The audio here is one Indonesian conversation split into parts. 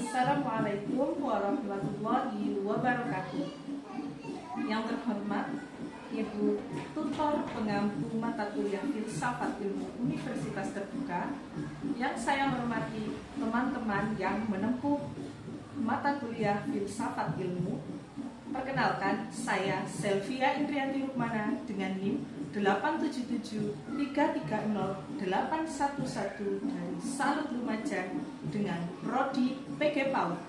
Assalamualaikum warahmatullahi wabarakatuh. Yang terhormat Ibu Tutor Pengampu Mata Kuliah Filsafat Ilmu Universitas Terbuka, yang saya hormati teman-teman yang menempuh mata kuliah Filsafat Ilmu. Perkenalkan, saya Selvia Indrianti Rukmana dengan NIM 877330811 dari Salut Lumajang dengan Prodi PG PAUD.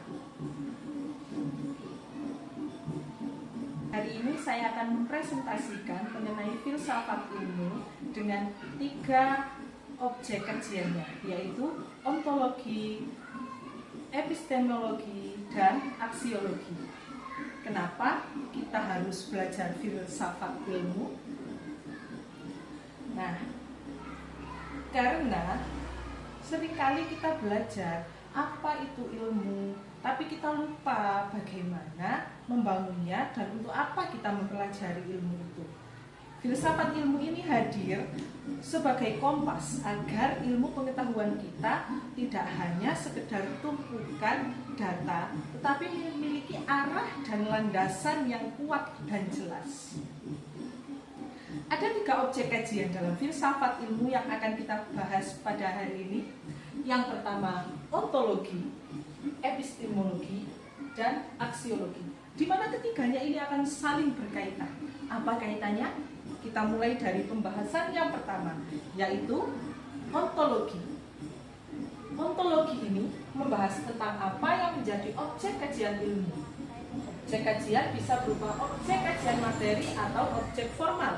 Hari ini saya akan mempresentasikan mengenai filsafat ilmu dengan 3 objek kajiannya, yaitu ontologi, epistemologi, dan aksiologi. Kenapa kita harus belajar filsafat ilmu? Nah, karena seringkali kita belajar apa itu ilmu, tapi kita lupa bagaimana membangunnya dan untuk apa kita mempelajari ilmu itu. Filsafat ilmu ini hadir sebagai kompas agar ilmu pengetahuan kita tidak hanya sekedar tumpukan data, tetapi memiliki arah dan landasan yang kuat dan jelas. Ada 3 objek kajian dalam filsafat ilmu yang akan kita bahas pada hari ini. Yang pertama, ontologi, epistemologi, dan aksiologi, di mana ketiganya ini akan saling berkaitan. Apa kaitannya? Kita mulai dari pembahasan yang pertama, yaitu ontologi. Ontologi ini membahas tentang apa yang menjadi objek kajian ilmu. Objek kajian bisa berupa objek kajian materi atau objek formal.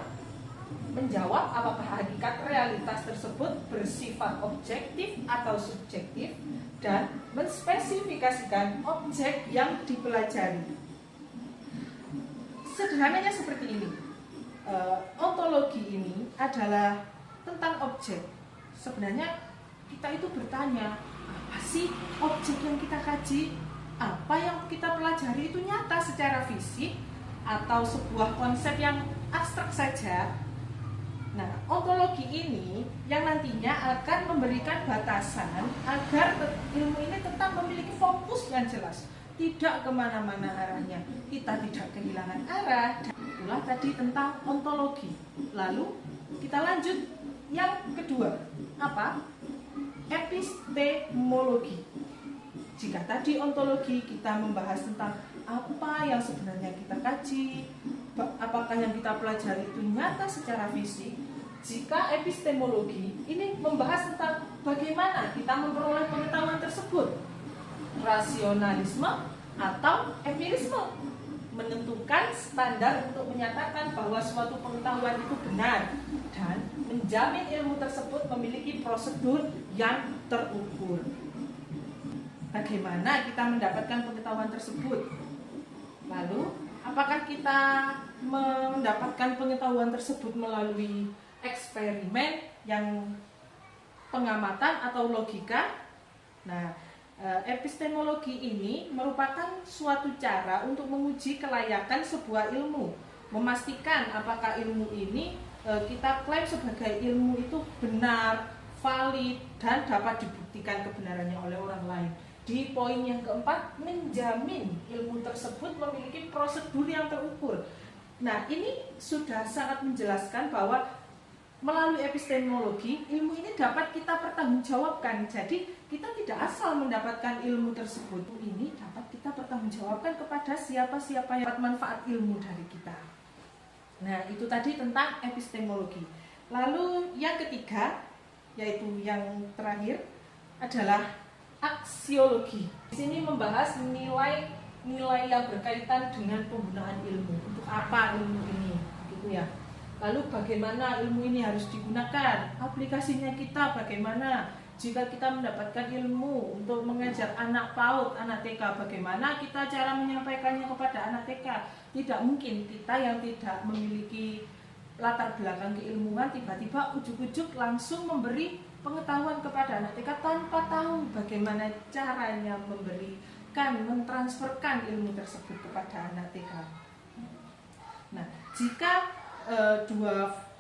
Menjawab apakah hakikat realitas tersebut bersifat objektif atau subjektif, dan menspesifikasikan objek yang dipelajari. Sederhananya seperti ini. Ontologi ini adalah tentang objek. Sebenarnya kita itu bertanya, apa sih objek yang kita kaji? Apa yang kita pelajari itu nyata secara fisik atau sebuah konsep yang abstrak saja? Nah, ontologi ini yang nantinya akan memberikan batasan agar ilmu ini tetap memiliki fokus yang jelas, tidak kemana-mana arahnya, kita tidak kehilangan arah. Itulah tadi tentang ontologi. Lalu kita lanjut yang kedua, apa? Epistemologi. Jika tadi ontologi kita membahas tentang apa yang sebenarnya kita kaji, apakah yang kita pelajari itu nyata secara fisik. Jika epistemologi ini membahas tentang bagaimana kita memperoleh pengetahuan tersebut, rasionalisme atau empirisme, menentukan standar untuk menyatakan bahwa suatu pengetahuan itu benar dan menjamin ilmu tersebut memiliki prosedur yang terukur. Bagaimana kita mendapatkan pengetahuan tersebut? Lalu, apakah kita mendapatkan pengetahuan tersebut melalui eksperimen yang pengamatan atau logika? Nah, epistemologi ini merupakan suatu cara untuk menguji kelayakan sebuah ilmu, memastikan apakah ilmu ini kita klaim sebagai ilmu itu benar, valid, dan dapat dibuktikan kebenarannya oleh orang lain. Di poin yang keempat, menjamin ilmu tersebut memiliki prosedur yang terukur. Nah, ini sudah sangat menjelaskan bahwa melalui epistemologi, ilmu ini dapat kita pertanggungjawabkan. Jadi, kita tidak asal mendapatkan ilmu tersebut. Ini dapat kita pertanggungjawabkan kepada siapa-siapa yang dapat manfaat ilmu dari kita. Nah, itu tadi tentang epistemologi. Lalu yang ketiga, yaitu yang terakhir, adalah aksiologi. Di sini membahas nilai-nilai yang berkaitan dengan penggunaan ilmu. Untuk apa ilmu ini? Gitu ya. Lalu bagaimana ilmu ini harus digunakan? Aplikasinya kita bagaimana? Jika kita mendapatkan ilmu untuk mengajar anak PAUD, anak TK, bagaimana kita cara menyampaikannya kepada anak TK? Tidak mungkin kita yang tidak memiliki latar belakang keilmuan tiba-tiba ujuk-ujuk langsung memberi pengetahuan kepada anak TK tanpa tahu bagaimana caranya memberikan, mentransferkan ilmu tersebut kepada anak TK. Nah, jika 2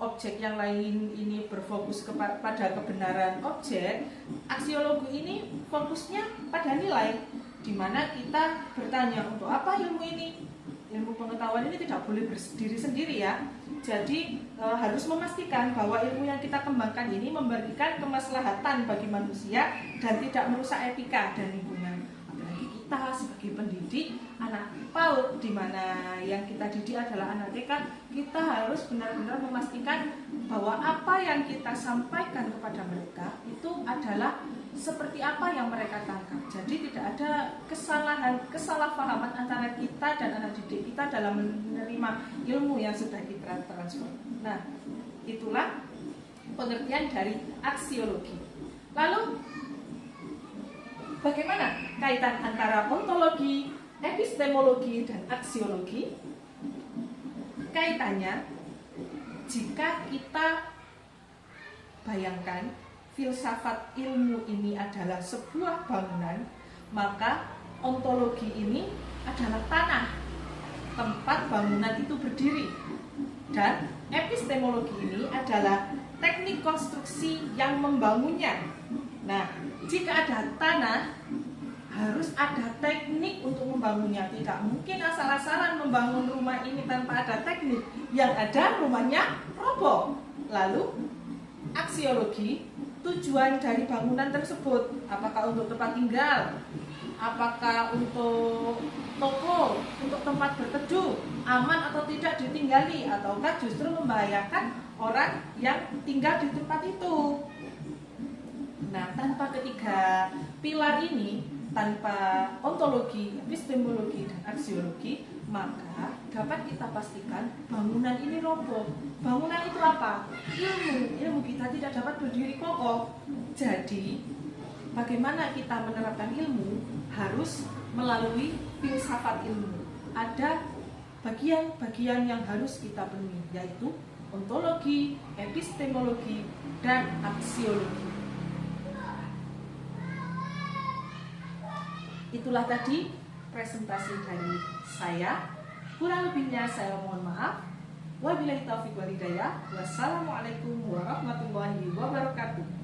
objek yang lain ini berfokus pada kebenaran objek, aksiologi ini fokusnya pada nilai. di mana kita bertanya untuk apa ilmu ini. Ilmu pengetahuan ini tidak boleh berdiri sendiri ya. Jadi harus memastikan bahwa ilmu yang kita kembangkan ini memberikan kemaslahatan bagi manusia dan tidak merusak etika dan lingkungan. Apalagi kita sebagai pendidik anak PAUD, di mana yang kita didik adalah anak TK, kita harus benar-benar memastikan bahwa apa yang kita sampaikan kepada mereka itu adalah seperti apa yang mereka tangkap. Jadi tidak ada kesalahpahaman antara kita dan anak didik kita dalam menerima ilmu yang sudah kita transfer. Nah, itulah pengertian dari aksiologi. Lalu, bagaimana kaitan antara ontologi, epistemologi, dan aksiologi? Kaitannya, jika kita bayangkan filsafat ilmu ini adalah sebuah bangunan, maka ontologi ini adalah tanah tempat bangunan itu berdiri, dan epistemologi ini adalah teknik konstruksi yang membangunnya. Nah, jika ada tanah, harus ada teknik untuk membangunnya. Tidak mungkin asal-asalan membangun rumah ini tanpa ada teknik. Yang ada rumahnya roboh. Lalu aksiologi, tujuan dari bangunan tersebut, apakah untuk tempat tinggal, apakah untuk toko, untuk tempat berteduh, aman atau tidak ditinggali, ataukah justru membahayakan orang yang tinggal di tempat itu. Nah, tanpa ketiga pilar ini, tanpa ontologi, epistemologi, dan aksiologi, maka dapat kita pastikan bangunan ini roboh. Bangunan itu apa? Ilmu kita tidak dapat berdiri kokoh. Jadi, bagaimana kita menerapkan ilmu harus melalui filsafat ilmu. Ada bagian-bagian yang harus kita penuhi, yaitu ontologi, epistemologi, dan aksiologi. Itulah tadi presentasi dari saya. Kurang lebihnya saya mohon maaf. Wabillahi taufiq wal hidayah. Wassalamualaikum warahmatullahi wabarakatuh.